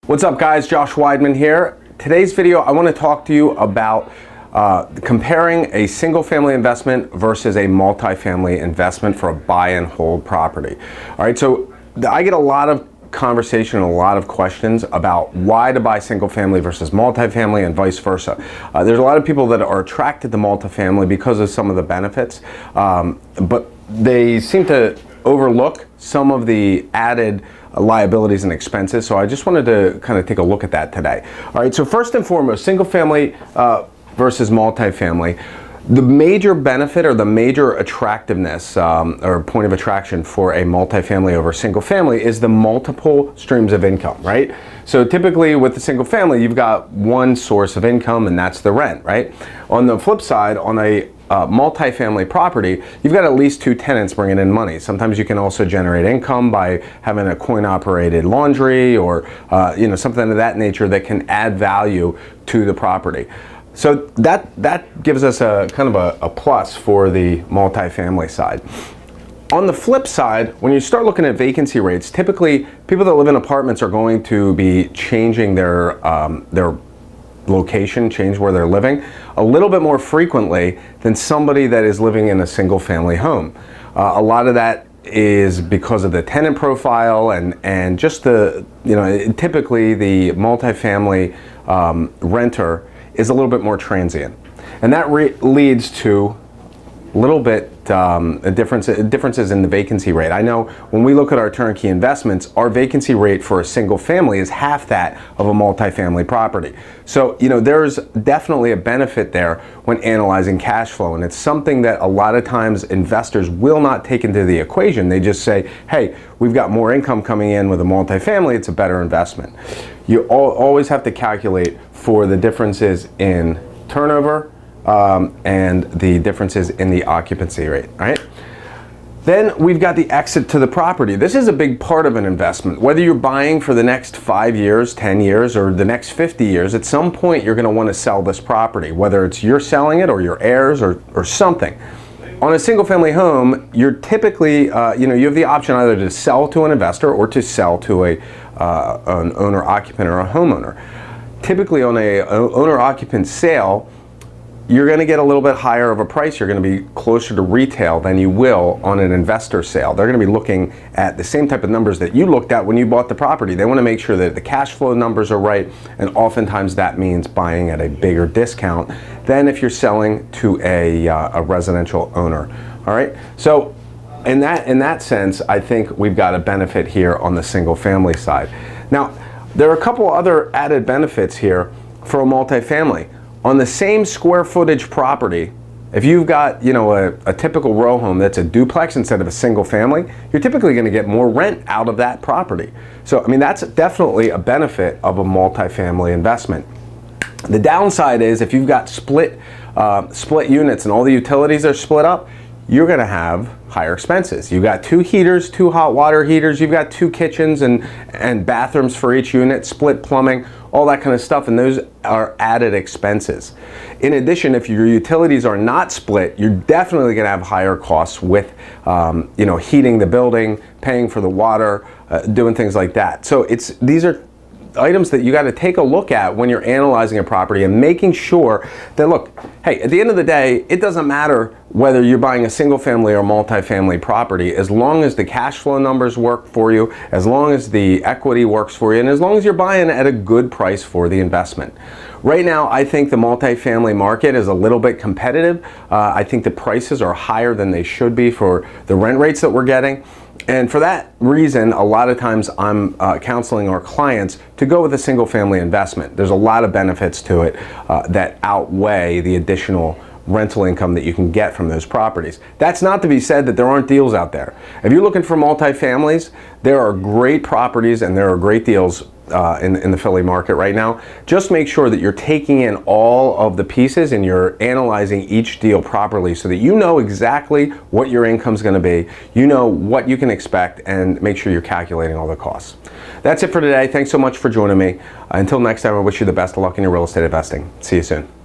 What's up guys, Josh Weidman here. Today's video I want to talk to you about comparing a single family investment versus a multifamily investment for a buy and hold property. Alright, so I get a lot of conversation and a lot of questions about why to buy single family versus multifamily and vice versa. There's a lot of people that are attracted to multifamily because of some of the benefits, but they seem to overlook some of the added liabilities and expenses. So I just wanted to kind of take a look at that today. All right, so first and foremost, single family versus multifamily. The major benefit or the major attractiveness or point of attraction for a multifamily over single family is the multiple streams of income, right? So typically with the single family, you've got one source of income and that's the rent, right? On the flip side, on a multifamily property, you've got at least two tenants bringing in money. Sometimes you can also generate income by having a coin-operated laundry or something of that nature that can add value to the property. So that gives us a kind of a plus for the multifamily side. On the flip side, when you start looking at vacancy rates, typically people that live in apartments are going to be changing their location, change where they're living a little bit more frequently than somebody that is living in a single family home. A lot of that is because of the tenant profile and just the, typically the multifamily renter is a little bit more transient. And that leads to a little bit differences in the vacancy rate. I know when we look at our turnkey investments, our vacancy rate for a single family is half that of a multifamily property. So, there's definitely a benefit there when analyzing cash flow, and it's something that a lot of times investors will not take into the equation. They just say, hey, we've got more income coming in with a multifamily, it's a better investment. You always have to calculate for the differences in turnover, and the differences in the occupancy rate, right? Then we've got the exit to the property. This is a big part of an investment. Whether you're buying for the next 5 years, 10 years, or the next 50 years, at some point you're going to want to sell this property, whether it's you're selling it or your heirs or something. On a single family home, you're typically, you have the option either to sell to an investor or to sell to an owner-occupant or a homeowner. Typically on a owner-occupant sale, you're going to get a little bit higher of a price. You're going to be closer to retail than you will on an investor sale. They're going to be looking at the same type of numbers that you looked at when you bought the property. They want to make sure that the cash flow numbers are right, and oftentimes that means buying at a bigger discount than if you're selling to a residential owner. All right, so in that sense, I think we've got a benefit here on the single family side. Now, there are a couple other added benefits here for a multifamily. On the same square footage property, if you've got a typical row home that's a duplex instead of a single family, you're typically going to get more rent out of that property. So that's definitely a benefit of a multifamily investment. The downside is if you've got split units and all the utilities are split up, you're going to have higher expenses. You've got 2 heaters, 2 hot water heaters, you've got 2 kitchens and bathrooms for each unit, split plumbing, all that kind of stuff, and those are added expenses. In addition, if your utilities are not split, you're definitely going to have higher costs with heating the building, paying for the water, doing things like that. So these are items that you got to take a look at when you're analyzing a property and making sure that, look, hey, at the end of the day, it doesn't matter whether you're buying a single family or multifamily property, as long as the cash flow numbers work for you, as long as the equity works for you, and as long as you're buying at a good price for the investment. Right now, I think the multifamily market is a little bit competitive. I think the prices are higher than they should be for the rent rates that we're getting. And for that reason, a lot of times I'm counseling our clients to go with a single family investment. There's a lot of benefits to it that outweigh the additional rental income that you can get from those properties. That's not to be said that there aren't deals out there. If you're looking for multifamilies, there are great properties and there are great deals in the Philly market right now. Just make sure that you're taking in all of the pieces and you're analyzing each deal properly so that you know exactly what your income's going to be, you know what you can expect, and make sure you're calculating all the costs. That's it for today. Thanks so much for joining me. Until next time, I wish you the best of luck in your real estate investing. See you soon.